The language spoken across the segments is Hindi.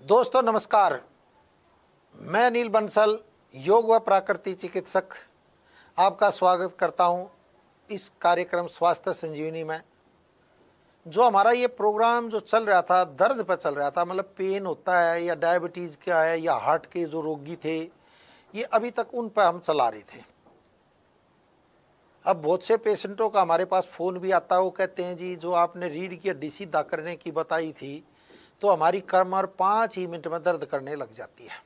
दोस्तों नमस्कार। मैं अनिल बंसल, योग व प्राकृतिक चिकित्सक, आपका स्वागत करता हूं इस कार्यक्रम स्वास्थ्य संजीवनी में। जो हमारा ये प्रोग्राम जो चल रहा था, दर्द पर चल रहा था, मतलब पेन होता है या डायबिटीज़ का है या हार्ट के जो रोगी थे, ये अभी तक उन पर हम चला रहे थे। अब बहुत से पेशेंटों का हमारे पास फ़ोन भी आता है, वो कहते हैं जी जो आपने रीढ़ की हड्डी सीधा करने की बताई थी तो हमारी कमर 5 ही मिनट में दर्द करने लग जाती है।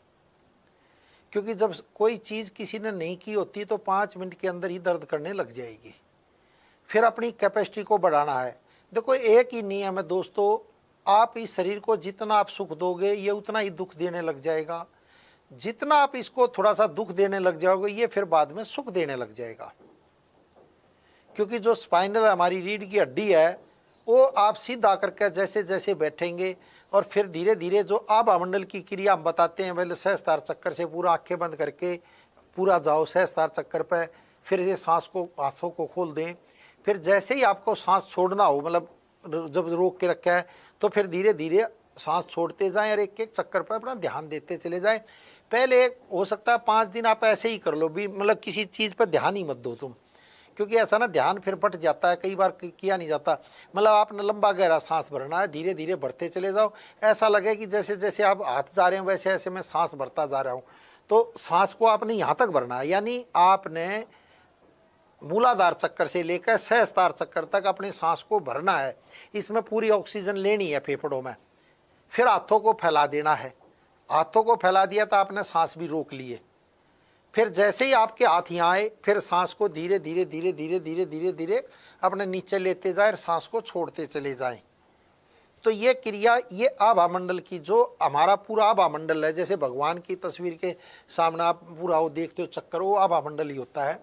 क्योंकि जब कोई चीज़ किसी ने नहीं की होती तो 5 मिनट के अंदर ही दर्द करने लग जाएगी। फिर अपनी कैपेसिटी को बढ़ाना है। देखो, एक ही नियम है दोस्तों, आप इस शरीर को जितना आप सुख दोगे ये उतना ही दुख देने लग जाएगा। जितना आप इसको थोड़ा सा दुख देने लग जाओगे ये फिर बाद में सुख देने लग जाएगा। क्योंकि जो स्पाइनल हमारी रीढ़ की हड्डी है वो आप सीधा करके जैसे जैसे बैठेंगे और फिर धीरे धीरे जो आभामंडल की क्रिया हम बताते हैं, पहले सहस्त्रार चक्कर से पूरा आंखें बंद करके पूरा जाओ सहस्त्रार चक्कर पे, फिर ये सांस को आंखों को खोल दें। फिर जैसे ही आपको सांस छोड़ना हो, मतलब जब रोक के रखा है तो फिर धीरे धीरे सांस छोड़ते जाएं और एक एक चक्कर पर अपना ध्यान देते चले जाएं। पहले हो सकता है 5 दिन आप ऐसे ही कर लो भी, मतलब किसी चीज़ पर ध्यान ही मत दो तुम, क्योंकि ऐसा ना ध्यान फिर बट जाता है, कई बार किया नहीं जाता। मतलब आपने लंबा गहरा सांस भरना है, धीरे धीरे भरते चले जाओ। ऐसा लगे कि जैसे जैसे आप हाथ जा रहे हैं वैसे ऐसे मैं सांस भरता जा रहा हूँ। तो सांस को आपने यहाँ तक भरना है, यानी आपने मूलाधार चक्कर से लेकर सहस्त्रार चक्कर तक अपनी सांस को भरना है। इसमें पूरी ऑक्सीजन लेनी है फेफड़ों में। फिर हाथों को फैला देना है। हाथों को फैला दिया तो आपने सांस भी रोक लिए। फिर जैसे ही आपके हाथ यहाँ आए फिर सांस को धीरे धीरे धीरे धीरे धीरे धीरे धीरे अपने नीचे लेते जाए और सांस को छोड़ते चले जाएं। तो ये क्रिया, ये आभामंडल की जो हमारा पूरा आभामंडल है, जैसे भगवान की तस्वीर के सामने आप पूरा वो देखते हो चक्कर, वो आभामंडल ही होता है।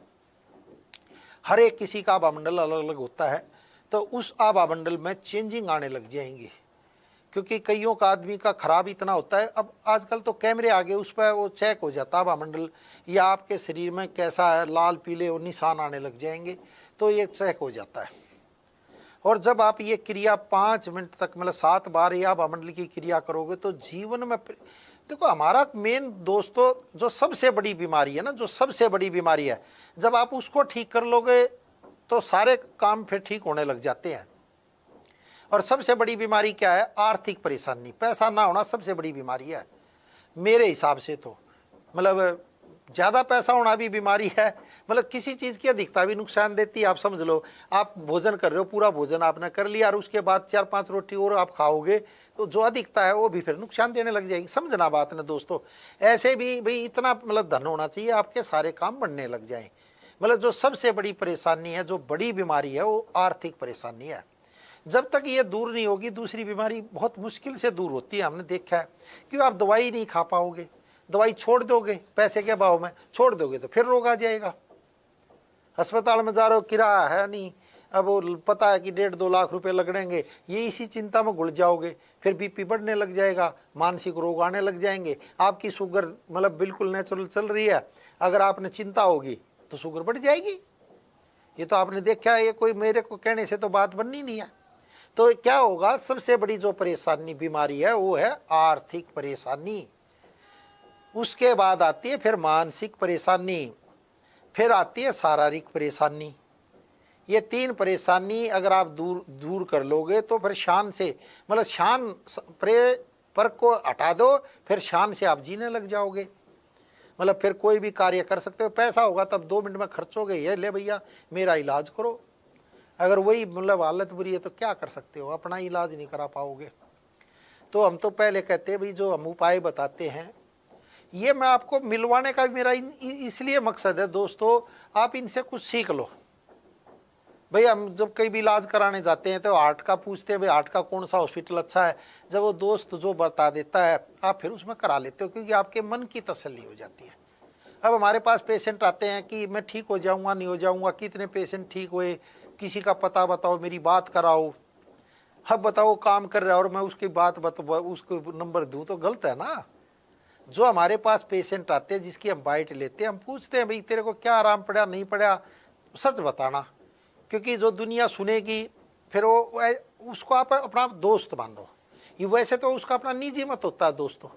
हर एक किसी का आभामंडल अलग अलग होता है। तो उस आभामंडल में चेंजिंग आने लग जाएंगी, क्योंकि कईयों का आदमी का खराब इतना होता है। अब आजकल तो कैमरे आ गए, उस पर वो चेक हो जाता है आभामंडल या आपके शरीर में कैसा है, लाल पीले वो निशान आने लग जाएंगे, तो ये चेक हो जाता है। और जब आप ये क्रिया 5 मिनट तक, मतलब 7 बार ये आभामंडल की क्रिया करोगे तो जीवन में देखो, हमारा मेन दोस्तों जो सबसे बड़ी बीमारी है ना, जो सबसे बड़ी बीमारी है, जब आप उसको ठीक कर लोगे तो सारे काम फिर ठीक होने लग जाते हैं। और सबसे बड़ी बीमारी क्या है? आर्थिक परेशानी, पैसा ना होना सबसे बड़ी बीमारी है मेरे हिसाब से। तो मतलब ज़्यादा पैसा होना भी बीमारी है, मतलब किसी चीज़ की अधिकता भी नुकसान देती है। आप समझ लो, आप भोजन कर रहे हो, पूरा भोजन आपने कर लिया और उसके बाद 4-5 रोटी और आप खाओगे तो जो अधिकता है वो भी फिर नुकसान देने लग जाएगी। समझना बात ना दोस्तों। ऐसे भी भाई इतना मतलब धन होना चाहिए आपके सारे काम बनने लग जाएं। मतलब जो सबसे बड़ी परेशानी है, जो बड़ी बीमारी है, वो आर्थिक परेशानी है। जब तक ये दूर नहीं होगी दूसरी बीमारी बहुत मुश्किल से दूर होती है, हमने देखा है। क्यों? आप दवाई नहीं खा पाओगे, दवाई छोड़ दोगे, पैसे के अभाव में छोड़ दोगे तो फिर रोग आ जाएगा। अस्पताल में जा रहे हो, किराया है नहीं, अब वो पता है कि 1.5-2 लाख रुपए लगेंगे, ये इसी चिंता में घुल जाओगे। फिर बीपी बढ़ने लग जाएगा, मानसिक रोग आने लग जाएंगे। आपकी शुगर मतलब बिल्कुल नेचुरल चल रही है, अगर आपने चिंता होगी तो शुगर बढ़ जाएगी। ये तो आपने देखा है, ये कोई मेरे को कहने से तो बात बननी नहीं है। तो क्या होगा? सबसे बड़ी जो परेशानी बीमारी है वो है आर्थिक परेशानी। उसके बाद आती है फिर मानसिक परेशानी, फिर आती है शारीरिक परेशानी। ये 3 परेशानी अगर आप दूर कर लोगे तो फिर शान से, मतलब शान पर को हटा दो, फिर शान से आप जीने लग जाओगे। मतलब फिर कोई भी कार्य कर सकते हो। पैसा होगा तब 2 मिनट में खर्चोगे, ये ले भैया मेरा इलाज करो। अगर वही मतलब हालत बुरी है तो क्या कर सकते हो? अपना इलाज नहीं करा पाओगे। तो हम तो पहले कहते हैं भाई, जो हम उपाय बताते हैं ये मैं आपको मिलवाने का भी मेरा इसलिए मकसद है दोस्तों, आप इनसे कुछ सीख लो। भाई हम जब कहीं भी इलाज कराने जाते हैं तो हार्ट का पूछते हैं, भाई हार्ट का कौन सा हॉस्पिटल अच्छा है। जब वो दोस्त जो बता देता है आप फिर उसमें करा लेते हो, क्योंकि आपके मन की तसल्ली हो जाती है। अब हमारे पास पेशेंट आते हैं कि मैं ठीक हो जाऊंगा नहीं हो जाऊंगा, कितने पेशेंट ठीक हुए, किसी का पता बताओ, मेरी बात कराओ। अब बताओ काम कर रहा है और मैं उसकी बात उसको नंबर दूं तो गलत है ना। जो हमारे पास पेशेंट आते हैं जिसकी हम बाइट लेते हैं, हम पूछते हैं भाई तेरे को क्या आराम पड़ा नहीं पड़ा, सच बताना। क्योंकि जो दुनिया सुनेगी फिर वो उसको आप अपना दोस्त मान लो। ये वैसे तो उसका अपना निजी मत होता है दोस्तों,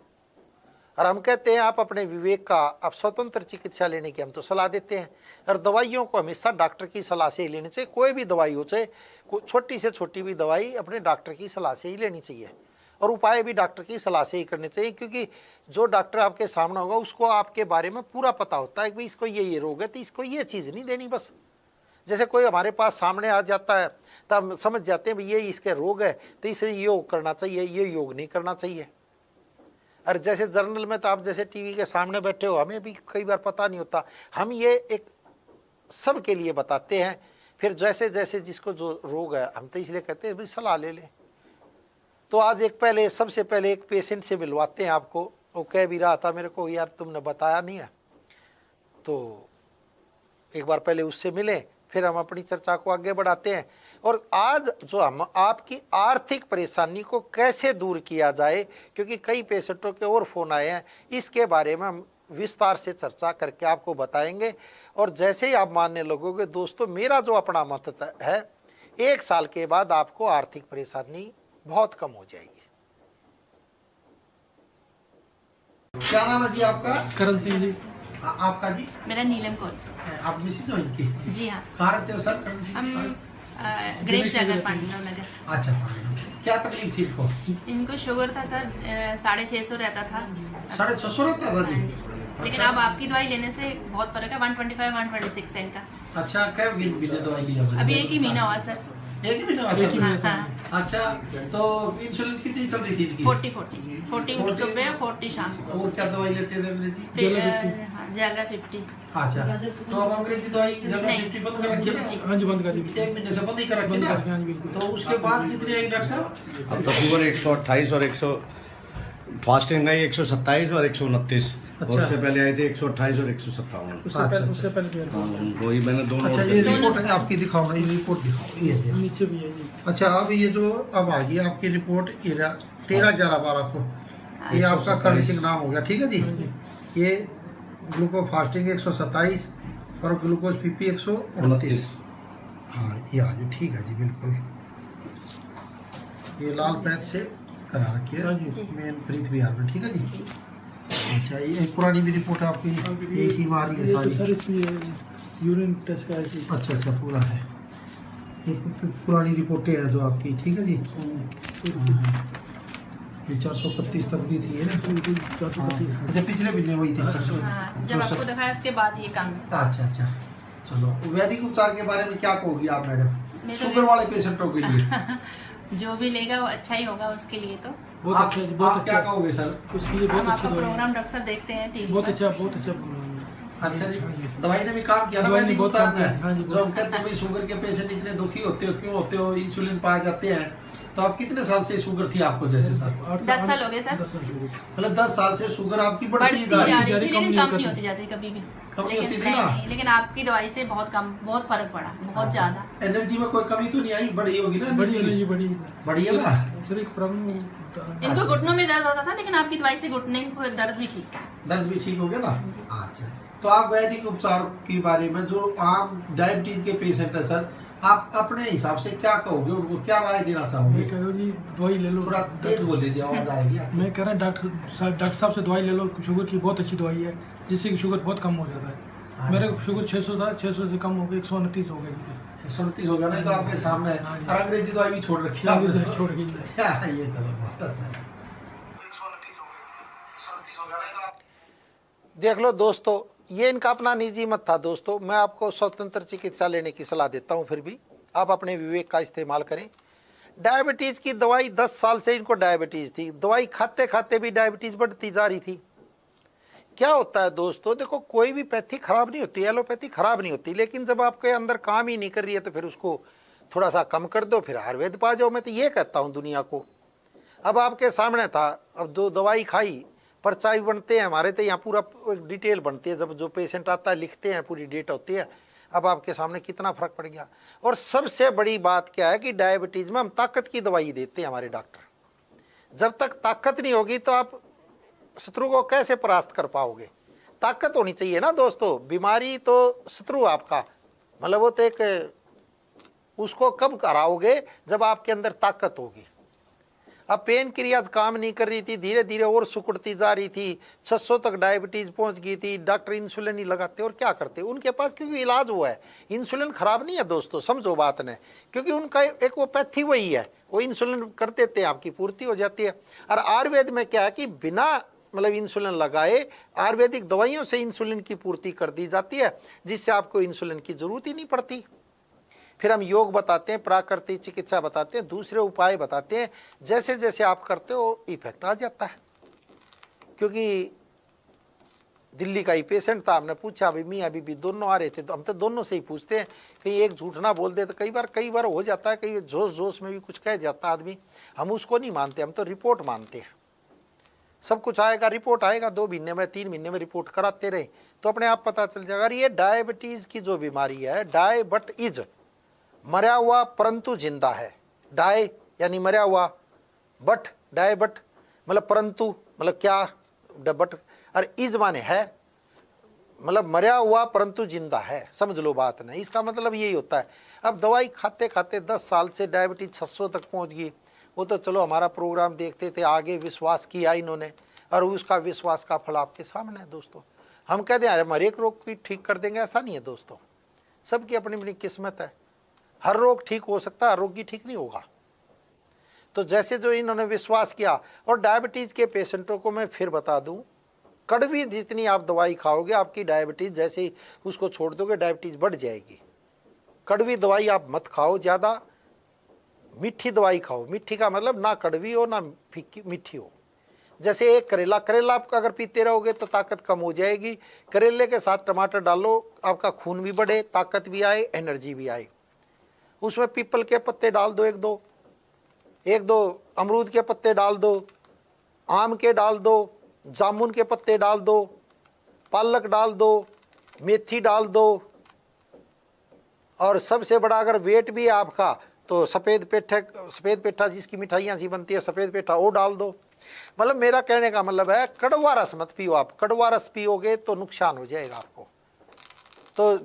और हम कहते हैं आप अपने विवेक का आप स्वतंत्र चिकित्सा लेने की हम तो सलाह देते हैं। और दवाइयों को हमेशा डॉक्टर की सलाह से ही लेनी चाहिए, कोई भी दवाई हो, चाहे छोटी से छोटी भी दवाई अपने डॉक्टर की सलाह से ही लेनी चाहिए, और उपाय भी डॉक्टर की सलाह से ही करने चाहिए, क्योंकि जो डॉक्टर आपके सामने होगा उसको आपके बारे में पूरा पता होता है कि भाई इसको ये रोग है तो इसको ये चीज़ नहीं देनी बस। जैसे कोई हमारे पास सामने आ जाता है तो हम समझ जाते हैं भाई ये इसके रोग है तो इसे योग करना चाहिए, ये योग नहीं करना चाहिए। और जैसे जर्नल में तो आप जैसे टीवी के सामने बैठे हो, हमें भी कई बार पता नहीं होता, हम ये एक सब के लिए बताते हैं। फिर जैसे जैसे जिसको जो रोग है हम तो इसलिए कहते हैं भाई सलाह ले लें। तो आज सबसे पहले एक पेशेंट से मिलवाते हैं आपको। वो कह भी रहा था मेरे को यार तुमने बताया नहीं है, तो एक बार पहले उससे मिलें, फिर हम अपनी चर्चा को आगे बढ़ाते हैं। और आज जो हम आपकी आर्थिक परेशानी को कैसे दूर किया जाए, क्योंकि कई पेशेंटों के और फ़ोन आए हैं, इसके बारे में हम विस्तार से चर्चा करके आपको बताएंगे। और जैसे ही आप मानने लगोगे दोस्तों, मेरा जो अपना मत है 1 साल के बाद आपको आर्थिक परेशानी बहुत कम हो जाएगी। क्या नाम है जी आपका? करण सिंह जी। आपका जी? मेरा नीलम कौर। आप मिसिज हो इनकी? जी हाँ। कहाँ रहते हो सर करण सिंह? हम गणेश नगर, पांडव नगर। अच्छा, क्या तकलीफ थी इनको? इनको शुगर था सर, 650 रहता था। 650 रहता था जी? लेकिन अब आपकी दवाई लेने से बहुत फर्क है, 125 126 है इनका। अच्छा, क्या महीने दवाई ली? अभी 1 ही महीना हुआ सर। 1 ही महीना हुआ? हाँ। अच्छा, तो इंसुलिन कितनी चल रही थी इनकी? 40 सुबह, 40 शाम को। और क्या दवाई लेते थे अंग्रेजी? जैलरा 50। अच्छा, तो अब अंग्रेजी दवाई जैलरा 50 बंद कर रखी ना? हाँ जी, बंद कर दी। 1 महीने से बंद ही कर रखी ना? हाँ जी, बिल्कुल। तो उसके बाद कितनी आई डॉक्टर साहब? अब तकरीबन 128 और 100 फास्टिंग आई 127 और 129। अच्छा। और उससे पहले आए थे 128 और 157। उससे पहले भी हाँ, वही मैंने दोनों अच्छा, ये रिपोर्ट है आपकी, दिखाओ ना, ये रिपोर्ट दिखाओ। ये है। नीचे भी है जी। अच्छा, अब ये जो अब आ गई आपकी रिपोर्ट 13/11/12 को, ये आपका करण सिंह नाम हो गया, ठीक है जी। ये ग्लूकोज फास्टिंग 127 और ग्लूकोज पीपी 129। हाँ, ये आ गई, ठीक है जी, बिल्कुल। ये लाल पैच से करा रखी है मेन प्रीत बिहार में, ठीक है जी। अच्छा, ये पुरानी भी रिपोर्ट आपकी एक ही बार है सारी? सर इसमें यूरिन टेस्ट का है। अच्छा अच्छा, पूरा है, ये पुरानी रिपोर्टें हैं जो आपकी, ठीक है जी। ये 435 तक भी थी है। अच्छा, पिछले महीने वही थी सर? जब आपको दिखाया उसके बाद ये काम। अच्छा अच्छा, चलो। वैदिक उपचार के बारे में क्या कहोगी आप मैडम, शुगर वाले पेशेंटों के लिए? जो भी लेगा वो अच्छा ही होगा उसके लिए। तो बहुत अच्छा, बहुत अच्छा। क्या कहोगे सर? उसके लिए बहुत हम अच्छा आपका प्रोग्राम डॉक्टर साहब देखते हैं टीवी बहुत पर। अच्छा, बहुत अच्छा प्रोग्राम है। अच्छा जी, दवाई ने भी काम किया ना? दवाई ने वैदिक बहुत उपचार काम ने, किया। हाँ जी, जो हम कहते हैं भाई शुगर के पेशेंट इतने दुखी होते हो, क्यों होते हो, इंसुलिन पाए जाते हैं, तो आप कितने साल से शुगर थी आपको? जैसे सर 10 साल हो गए सर। 10 साल हो गए। मतलब 10 साल से शुगर आपकी बढ़ती बढ़ती जा जा रही है? रही थी, लेकिन कम नहीं होती जाती कभी भी। कम नहीं होती थी नहीं ना? नहीं, लेकिन आपकी दवाई से बहुत कम, बहुत फर्क पड़ा, बहुत ज्यादा। एनर्जी में कोई कमी तो नहीं आई? बढ़ी होगी ना? बड़ी एनर्जी बड़ी बढ़ी है ना? सर। एक प्रॉब्लम इनको घुटनों में दर्द होता था, लेकिन आपकी दवाई से घुटने को दर्द भी ठीक था। दर्द भी ठीक हो गया ना? अच्छा, तो आप वैदिक उपचार के बारे में, जो आम डायबिटीज के पेशेंट है सर, आप अपने हिसाब से क्या कहोगे, उनको क्या राय देना चाहोगे? मैं कह रहा हूँ जी, दवाई ले लो। थोड़ा तेज बोल लीजिए, आवाज आएगी आपकी। मैं कह रहा हूँ डॉक्टर साहब से दवाई ले लो, शुगर की बहुत अच्छी दवाई है, जिससे कि शुगर बहुत कम हो जाता है। मेरे शुगर 600 था, 600 से कम हो गया 129 हो गया। 129 हो गया ना? तो आपके सामने। और अंग्रेजी दवाई भी छोड़ रखी है आपने? छोड़ गई। ये चलो, बहुत अच्छा। देख लो दोस्तों, ये इनका अपना निजी मत था दोस्तों। मैं आपको स्वतंत्र चिकित्सा लेने की सलाह देता हूँ, फिर भी आप अपने विवेक का इस्तेमाल करें। डायबिटीज़ की दवाई 10 साल से इनको डायबिटीज़ थी, दवाई खाते खाते भी डायबिटीज़ बढ़ती जा रही थी। क्या होता है दोस्तों, देखो कोई भी पैथी खराब नहीं होती, एलोपैथी खराब नहीं होती, लेकिन जब आपके अंदर काम ही नहीं कर रही है तो फिर उसको थोड़ा सा कम कर दो, फिर आयुर्वेद पा जाओ। मैं तो ये कहता हूँ दुनिया को। अब आपके सामने था, अब जो दवाई खाई, पर्चा भी बनते हैं हमारे, तो यहाँ पूरा एक डिटेल बनती है, जब जो पेशेंट आता है लिखते हैं, पूरी डेट होती है। अब आपके सामने कितना फर्क पड़ गया। और सबसे बड़ी बात क्या है कि डायबिटीज़ में हम ताकत की दवाई देते हैं हमारे डॉक्टर। जब तक ताकत नहीं होगी तो आप शत्रु को कैसे परास्त कर पाओगे? ताकत होनी चाहिए ना दोस्तों। बीमारी तो शत्रु आपका, मतलब वो तो एक, उसको कब हराओगे? जब आपके अंदर ताकत होगी। अब पेन क्रियाज काम नहीं कर रही थी, धीरे धीरे और सुकुड़ती जा रही थी, 600 तक डायबिटीज पहुंच गई थी। डॉक्टर इंसुलिन ही लगाते और क्या करते उनके पास, क्योंकि इलाज वो है। इंसुलिन खराब नहीं है दोस्तों, समझो बात ने, क्योंकि उनका एक वो पैथी वही है, वो इंसुलिन कर देते हैं, आपकी पूर्ति हो जाती है। और आयुर्वेद में क्या है कि बिना मतलब इंसुलिन लगाए आयुर्वेदिक दवाइयों से इंसुलिन की पूर्ति कर दी जाती है, जिससे आपको इंसुलिन की जरूरत ही नहीं पड़ती। फिर हम योग बताते हैं, प्राकृतिक चिकित्सा बताते हैं, दूसरे उपाय बताते हैं, जैसे जैसे आप करते हो इफेक्ट आ जाता है। क्योंकि दिल्ली का ही पेशेंट था, हमने पूछा अभी मियाँ बीबी दोनों आ रहे थे, तो हम तो दोनों से ही पूछते हैं, कहीं एक झूठ ना बोल दे। तो कई बार हो जाता है, कई जोश जोश में भी कुछ कह जाता है आदमी, हम उसको नहीं मानते, हम तो रिपोर्ट मानते हैं। सब कुछ आएगा, रिपोर्ट आएगा, 2 महीने में 3 महीने में रिपोर्ट कराते रहे तो अपने आप पता चल जाएगा। और ये डायबिटीज़ की जो बीमारी है, डायबट इज मरा हुआ परंतु जिंदा है। डाय यानी मरा हुआ, बट डायबट मतलब परंतु मतलब क्या, बट और इज माने है, मतलब मरा हुआ परंतु जिंदा है, समझ लो बात नहीं। इसका मतलब यही होता है। अब दवाई खाते खाते 10 साल से डायबिटीज 600 तक पहुंच गई। वो तो चलो हमारा प्रोग्राम देखते थे, आगे विश्वास किया इन्होंने, और उसका विश्वास का फल आपके सामने है दोस्तों। हम कहते हैं हर एक रोग की ठीक कर देंगे, ऐसा नहीं है दोस्तों। सबकी अपनी अपनी किस्मत है, हर रोग ठीक हो सकता है, हर रोगी ठीक नहीं होगा। तो जैसे जो इन्होंने विश्वास किया, और डायबिटीज के पेशेंटों को मैं फिर बता दूं, कड़वी जितनी आप दवाई खाओगे आपकी डायबिटीज, जैसे ही उसको छोड़ दोगे डायबिटीज बढ़ जाएगी। कड़वी दवाई आप मत खाओ ज़्यादा, मीठी दवाई खाओ। मीठी का मतलब ना कड़वी हो ना फीकी मीठी हो। जैसे एक करेला आप अगर पीते रहोगे तो ताकत कम हो जाएगी। करेले के साथ टमाटर डालो, आपका खून भी बढ़े, ताकत भी आए, एनर्जी भी आए। उसमें पीपल के पत्ते डाल दो, एक दो अमरूद के पत्ते डाल दो, आम के डाल दो, जामुन के पत्ते डाल दो, पालक डाल दो, मेथी डाल दो, और सबसे बड़ा अगर वेट भी है आपका तो सफ़ेद पेठा जिसकी मिठाइयाँ सी बनती है, सफ़ेद पेठा वो डाल दो। मतलब मेरा कहने का मतलब है कड़वा रस मत पियो। आप कड़वा रस पियोगे तो नुकसान हो जाएगा आपको। तो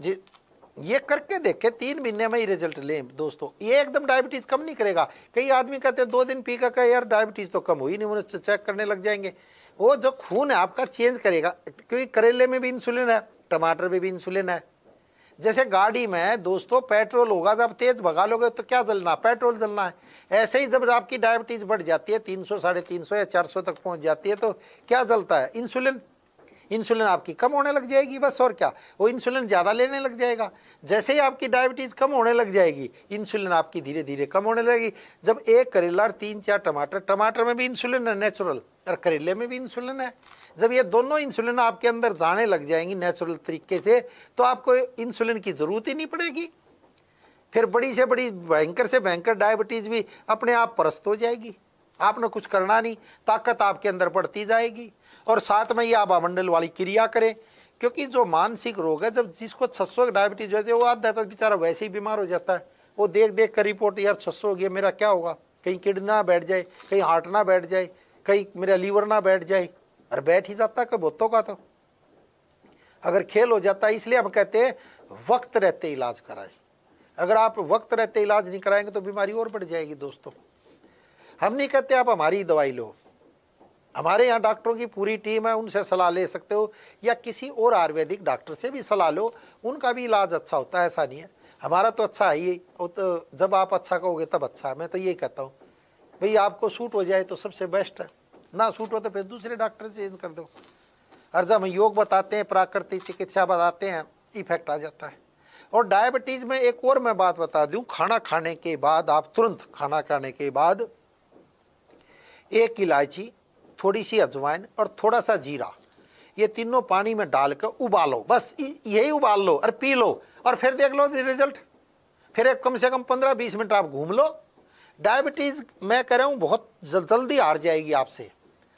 ये करके देखे, 3 महीने में ही रिजल्ट लें दोस्तों। ये एकदम डायबिटीज़ कम नहीं करेगा। कई आदमी कहते हैं 2 दिन पी का यार डायबिटीज़ तो कम हुई नहीं, उन्हें चेक करने लग जाएंगे। वो जो खून है आपका चेंज करेगा, क्योंकि करेले में भी इंसुलिन है, टमाटर में भी इंसुलिन है। जैसे गाड़ी में दोस्तों पेट्रोल होगा, जब तेज भगा लोगे तो क्या जलना, पेट्रोल जलना है। ऐसे ही जब आपकी डायबिटीज बढ़ जाती है, 300, 350 या 400 तक पहुंच जाती है, तो क्या जलता है, इंसुलिन। इंसुलिन आपकी कम होने लग जाएगी बस, और क्या, वो इंसुलिन ज़्यादा लेने लग जाएगा। जैसे ही आपकी डायबिटीज़ कम होने लग जाएगी, इंसुलिन आपकी धीरे धीरे कम होने लगेगी। जब एक करेला और 3-4 टमाटर में भी इंसुलिन है नेचुरल, और करेले में भी इंसुलिन है। जब ये दोनों इंसुलिन आपके अंदर जाने लग जाएंगी नेचुरल तरीके से, तो आपको इंसुलिन की ज़रूरत ही नहीं पड़ेगी। फिर बड़ी से बड़ी भयंकर से भयंकर डायबिटीज़ भी अपने आप परस्त हो जाएगी। आपने कुछ करना नहीं, ताकत आपके अंदर बढ़ती जाएगी। और साथ में ये आभामंडल वाली क्रिया करें, क्योंकि जो मानसिक रोग है, जब जिसको 600 डायबिटीज होती है, वो आधा तक बेचारा वैसे ही बीमार हो जाता है। वो देख कर रिपोर्ट, यार 600 हो गया, मेरा क्या होगा, कहीं किडनी ना बैठ जाए, कहीं हार्ट ना बैठ जाए, कहीं मेरा लीवर ना बैठ जाए। और बैठ ही जाता है बहुतों का, तो अगर खेल हो जाता है। इसलिए हम कहते हैं वक्त रहते इलाज कराएं। अगर आप वक्त रहते इलाज नहीं कराएंगे तो बीमारी और बढ़ जाएगी दोस्तों। हम नहीं कहते आप हमारी दवाई लो, हमारे यहाँ डॉक्टरों की पूरी टीम है, उनसे सलाह ले सकते हो, या किसी और आयुर्वेदिक डॉक्टर से भी सलाह लो, उनका भी इलाज अच्छा होता है, ऐसा नहीं है। हमारा तो अच्छा है ही, और तो जब आप अच्छा कहोगे तब अच्छा है। मैं तो यही कहता हूँ भाई, आपको सूट हो जाए तो सबसे बेस्ट है, ना सूट हो तो फिर दूसरे डॉक्टर से चेंज कर दो। और जब हम योग बताते हैं, प्राकृतिक चिकित्सा बताते हैं, इफेक्ट आ जाता है। और डायबिटीज़ में एक और मैं बात बता दूं, खाना खाने के बाद आप तुरंत खाना खाने के बाद 1 इलायची, थोड़ी सी अजवाइन और थोड़ा सा जीरा, ये तीनों पानी में डालकर उबालो, बस यही उबाल लो और पी लो, और फिर देख लो रिजल्ट। फिर एक कम से कम 15-20 मिनट आप घूम लो। डायबिटीज़ मैं कह रहा हूँ बहुत जल्दी हार जाएगी आपसे।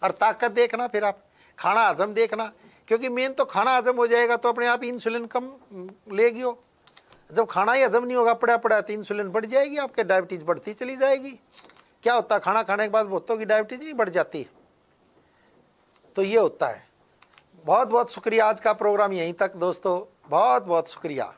और ताकत देखना, फिर आप खाना हजम देखना, क्योंकि मेन तो खाना हजम हो जाएगा तो अपने आप इंसुलिन कम लेगी हो। जब खाना ही हजम नहीं होगा, पड़ा तो इंसुलिन बढ़ जाएगी, आपके डायबिटीज़ बढ़ती चली जाएगी। क्या होता है, खाना खाने के बाद बहुतों की डायबिटीज़ नहीं बढ़ जाती। तो ये होता है। बहुत बहुत शुक्रिया, आज का प्रोग्राम यहीं तक दोस्तों, बहुत बहुत शुक्रिया।